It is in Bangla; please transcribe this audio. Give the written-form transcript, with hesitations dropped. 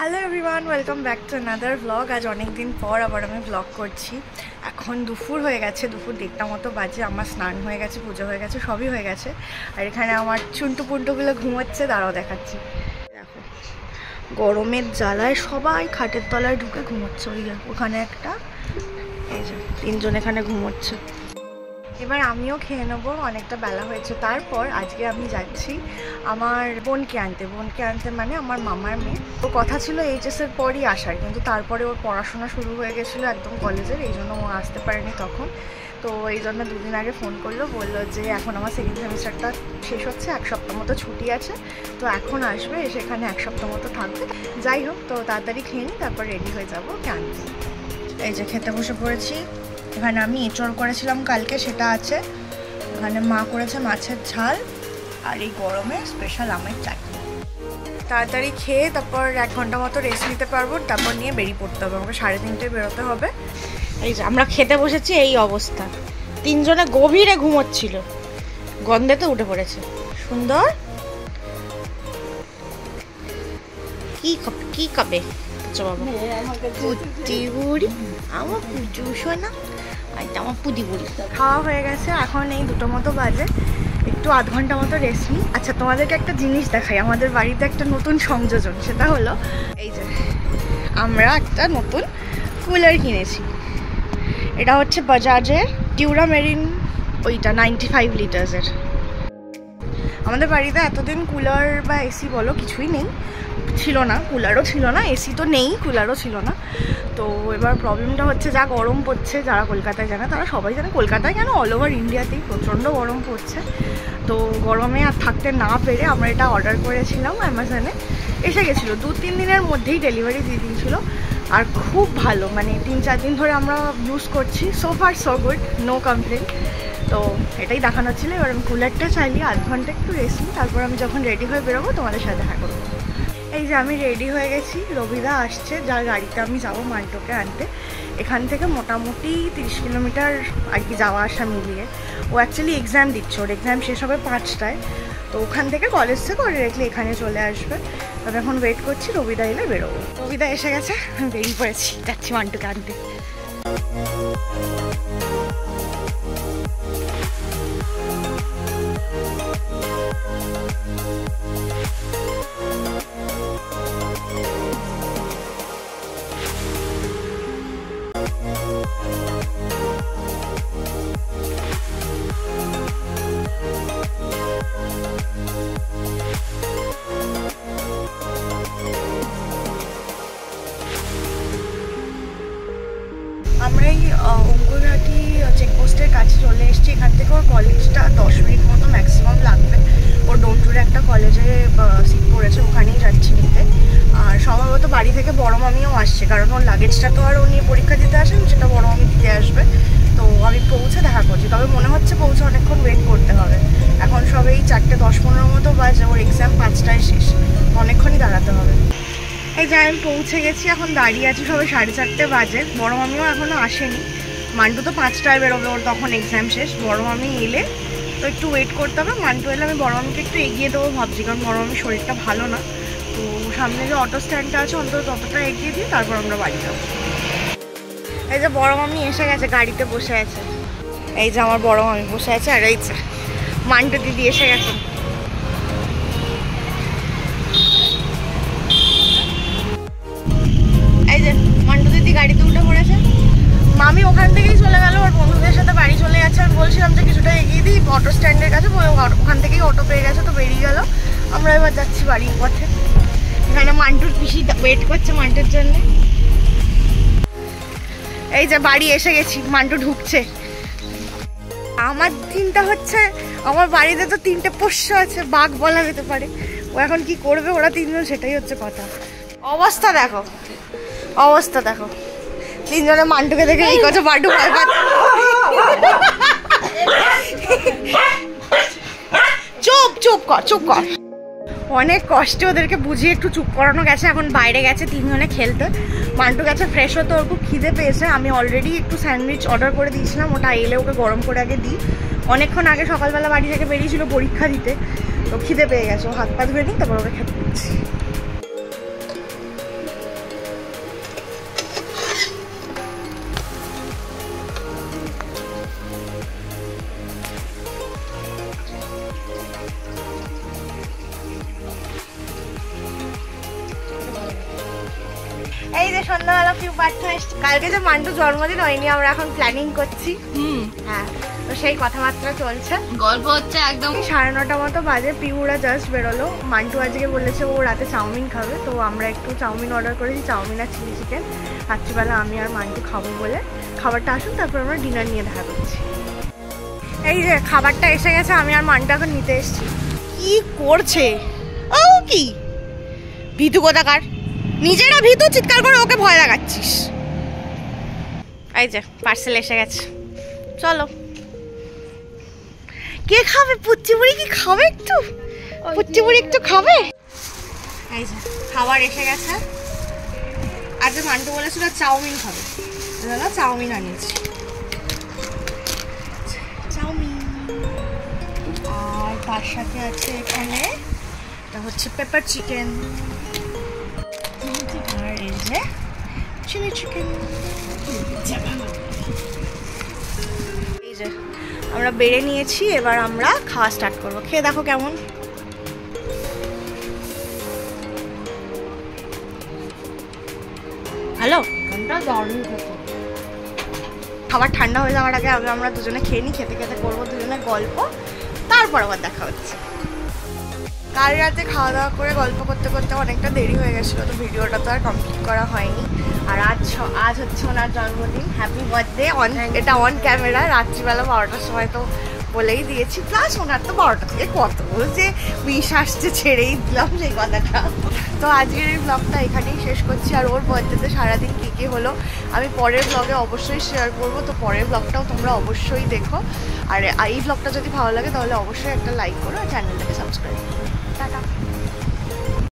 Hello everyone, welcome back to another blog. আজ অনেক দিন পর আবার আমি ব্লগ করছি। এখন দুপুর হয়ে গেছে, দুপুর 1:30 মতো বাজে। আমার স্নান হয়ে গেছে, পুজো হয়ে গেছে, সবই হয়ে গেছে। আর এখানে আমার চুন্টু পুন্টুগুলো ঘুমোচ্ছে, দাঁড়াও দেখাচ্ছি। দেখো, গরমের জ্বালায় সবাই খাটের তলায় ঢুকে ঘুমোচ্ছে। ওই ওখানে একটা, এই যে 3 জন এখানে ঘুমোচ্ছে। এবার আমিও খেয়ে নেবো, অনেকটা বেলা হয়েছে। তারপর আজকে আমি যাচ্ছি আমার বোনকে আনতে মানে আমার মামার মেয়ে। ওর কথা ছিল এইচএসের পরই আসার, কিন্তু তারপরে ওর পড়াশোনা শুরু হয়ে গেছিলো একদম কলেজের, এই জন্য ও আসতে পারেনি তখন। তো এই জন্য 2 দিন আগে ফোন করলো, বললো যে এখন আমার সেকেন্ড সেমিস্টারটা শেষ হচ্ছে, 1 সপ্তাহ মতো ছুটি আছে, তো এখন আসবে, এসে এখানে 1 সপ্তাহ মতো থাকবে। যাই হোক, তো তাড়াতাড়ি খেয়ে নিই, তারপর রেডি হয়ে যাবো ওকে আনতে। এই যে খেতে বসে পড়েছি। এখানে আমি এঁচড় করেছিলাম কালকে, সেটা আছে। এখানে মা করেছে মাছের ঝাল, আর এই গরমে স্পেশাল আমের চাটনি। তাড়াতাড়ি খেয়ে তারপর 1 ঘন্টা মতো রেস্ট নিতে পারবো, তারপর নিয়ে বেরিয়ে পড়তে হবে। আমাকে 3:30টায় বেরোতে হবে। এই যে আমরা খেতে বসেছি, এই অবস্থা। 3 জনে গভীরে ঘুমোচ্ছিল, গন্ধেতে উঠে পড়েছে। সুন্দর কি খাবে বাবা? পুটি বুড়ি, আমার পুজো শোনা, আমার পুটি বুড়ি। খাওয়া হয়ে গেছে, এখন এই 2টো মতো বাজে। একটু 1/2 ঘন্টা মতো রেস্ট নিই। আচ্ছা, তোমাদেরকে একটা জিনিস দেখাই। আমাদের বাড়িতে একটা নতুন সংযোজন, সেটা হলো এই যে আমরা একটা নতুন কুলার কিনেছি। এটা হচ্ছে বাজাজের ডিউরা মেরিন, ওইটা 95 লিটার্সের। আমাদের বাড়িতে এতদিন কুলার বা এসি বলো কিছুই নেই, ছিল না। কুলারও ছিল না, এসি তো নেই, কুলারও ছিল না। তো এবার প্রবলেমটা হচ্ছে, যা গরম পড়ছে, যারা কলকাতায় জানে তারা সবাই জানে, কলকাতায় কেন অল ওভার ইন্ডিয়াতেই প্রচণ্ড গরম পড়ছে। তো গরমে আর থাকতে না পেরে আমরা এটা অর্ডার করেছিলাম অ্যামাজনে। এসে গেছিলো 2-3 দিনের মধ্যেই, ডেলিভারি দিয়ে দিয়েছিলো। আর খুব ভালো, মানে 3-4 দিন ধরে আমরা ইউজ করছি। So far so good, no complain. তো এটাই দেখানো ছিল। এবার আমি কুলারটা চালিয়ে 1/2 ঘন্টা একটু রেস্ট নিই, তারপর আমি যখন রেডি হয়ে বেরোবো তোমাদের সাথে দেখা করবো। এই যে আমি রেডি হয়ে গেছি, রবিদা আসছে, যার গাড়িতে আমি যাবো মান্টোকে আনতে। এখান থেকে মোটামুটি 30 কিলোমিটার আর কি, যাওয়া আসা মিলিয়ে। ও অ্যাকচুয়ালি এক্সাম দিচ্ছে, ওর এক্সাম শেষ হবে 5টায়। তো ওখান থেকে, কলেজ থেকে ওর ডিরেক্টলি এখানে চলে আসবে। তবে এখন ওয়েট করছি, রবিদা এলে বেরোবো। রবিদা এসে গেছে, আমি বেরিয়ে পড়েছি, যাচ্ছি মান্টোকে আনতে। আমরা এই অঙ্কুরহাটি চেকপোস্টের কাছে চলে এসেছি। এখান থেকে ওর কলেজটা 10 মিনিট মতো ম্যাক্সিমাম লাগবে। ওর ডোমটুরে একটা কলেজে সিট পড়েছে, ওখানেই যাচ্ছি নিতে। আর সম্ভবত বাড়ি থেকে বড় মামিও আসছে, কারণ ওর লাগেজটা তো আর ও নিয়ে পরীক্ষা দিতে আসেন, সেটা বড় মামি দিতে আসবে। তো আমি পৌঁছে দেখা করছি, তবে মনে হচ্ছে পৌঁছে অনেকক্ষণ ওয়েট করতে হবে। এখন সব এই 4:10-15 মতো বাজে, ওর এক্সাম 5টায় শেষ, অনেকক্ষণই দাঁড়াতে হবে। এই যে আমি পৌঁছে গেছি, এখন দাঁড়িয়ে আছি, সবে 4:30 বাজে। বড় মামিও এখনও আসেনি। মান্টু তো 5টায় বেরোবে, ওর তখন এক্সাম শেষ। বড় মামি এলে তো একটু ওয়েট করতে হবে। মান্টু এলে আমি বড় মামিকে একটু এগিয়ে দেবো ভাবছি, কারণ বড় মামির শরীরটা ভালো না। তো সামনে যে অটো স্ট্যান্ডটা আছে, অন্তত ততটা এগিয়ে দিই, তারপর আমরা বাড়ি যাবো। এই যে বড় মামি এসে গেছে, গাড়িতে বসে আছে। এই যে আমার বড় মামি বসে আছে, আর এই যে মান্টু দিদি এসে গেছে। এই যে মান্টু দিদি গাড়িতে উঠে পড়েছে। মামি ওখান থেকেই চলে গেল, ওর বন্ধুদের সাথে বাড়ি চলে যাচ্ছে। আমি বলছিলাম যে কিছুটা এগিয়ে দিই অটো স্ট্যান্ডের কাছে, ওখান থেকেই অটো পেয়ে গেছে, তো বেরিয়ে গেল। আমরা এবার যাচ্ছি বাড়ির পথে। এখানে মান্টুর পিসি ওয়েট করছে মান্টুর জন্য। এই যে বাড়ি এসে গেছি, মান্টু ঢুকছে। আমার চিন্তা হচ্ছে, আমার বাড়িতে তো 3টে পোষ্য আছে, বাঘ বলা যেতে পারে। ও এখন কি করবে ওরা 3 জন, সেটাই হচ্ছে কথা। অবস্থা দেখো, অবস্থা দেখো। 3 জনে মান্টুকে দেখে এই কথা, মান্টু ভয় পাচ্ছে। চুপ চুপ কর, চুপ কর। অনেক কষ্টে ওদেরকে বুঝিয়ে একটু চুপ করানো গেছে। এখন বাইরে গেছে 3 জনে খেলতে। মান্টু গেছে ফ্রেশ হতে, ওর খুব খিদে পেয়েছে। আমি অলরেডি একটু স্যান্ডউইচ অর্ডার করে দিয়েছিলাম, ওটা এলে ওকে গরম করে আগে দিই। অনেকক্ষণ আগে সকালবেলা বাড়ি থেকে বেরিয়েছিল পরীক্ষা দিতে, তো খিদে পেয়ে গেছে। ও হাত পা ধুয়ে নিই, তারপর ওকে খেতে দিচ্ছি। এই যে সন্ধ্যাবেলা পিউ পার্থ এসছে। কালকে যে মান্টু জন্মদিন হয়নি, আমরা এখন প্ল্যানিং করছি। হ্যাঁ, তো সেই কথাবার্তা চলছে, গল্প হচ্ছে একদম। 9:30 মতো বাজে, পিউরা জাস্ট বেরোলো। মান্টু আজকে বলেছে ও রাতে চাউমিন খাবে, তো আমরা একটু চাউমিন অর্ডার করেছি, চাউমিন আর চিলি চিকেন। রাত্রিবেলা আমি আর মান্টু খাবো বলে। খাবারটা আসুন, তারপর আমরা ডিনার নিয়ে দেখা করছি। এই যে খাবারটা এসে গেছে, আমি আর মান্টু এখন নিতে এসেছি। কি করছে ও? কি ভীতু কোথাকার, নিজেরা ভীতু, চিৎকার করে ওকে ভয় লাগাচ্ছিস। এই যে পার্সেল এসে গেছে, চলো। কে খাবে? পুচ্চি বুড়ি কি খাবে? একটু পুচ্চি বুড়ি একটু খাবে। এই যে খাবার এসে গেছে। আজ মান্টু বলেছিল চাউমিন খাবে, দাদা চাউমিন আনিয়েছি। চাউমিন আর তার সাথে আছে এখানে এটা হচ্ছে পেপার চিকেন, আর এই যে চিলি চিকেন। এই যে আমরা বেড়ে নিয়েছি, এবার আমরা খাওয়া স্টার্ট করবো। খেয়ে দেখো কেমন। হ্যালো, খাবার ঠান্ডা হয়ে যাওয়ার আগে আমরা দুজনে খেয়ে নিই, খেতে খেতে করবো দুজনে গল্প, তারপর আবার দেখা হচ্ছে। কাল রাতে খাওয়া দাওয়া করে গল্প করতে করতে অনেকটা দেরি হয়ে গেছিলো, তো ভিডিওটা তো আর কমপ্লিট করা হয়নি। আর আজ হচ্ছে ওনার জন্মদিন, হ্যাপি বার্থডে। এটা অন ক্যামেরা, রাত্রিবেলা 12টার সময় তো বলেই দিয়েছি। প্লাস ওনার তো 12টা থেকে কত যে উইশ আসছে, ছেড়েই দিলাম সেই কথাটা। তো আজকের এই ব্লগটা এখানেই শেষ করছি। আর ওর বার্থডেতে সারাদিন কী কী হলো আমি পরের ব্লগে অবশ্যই শেয়ার করবো, তো পরের ব্লগটাও তোমরা অবশ্যই দেখো। আর এই ব্লগটা যদি ভালো লাগে তাহলে অবশ্যই একটা লাইক করো আর চ্যানেলটাকে সাবস্ক্রাইব করো। টাটা।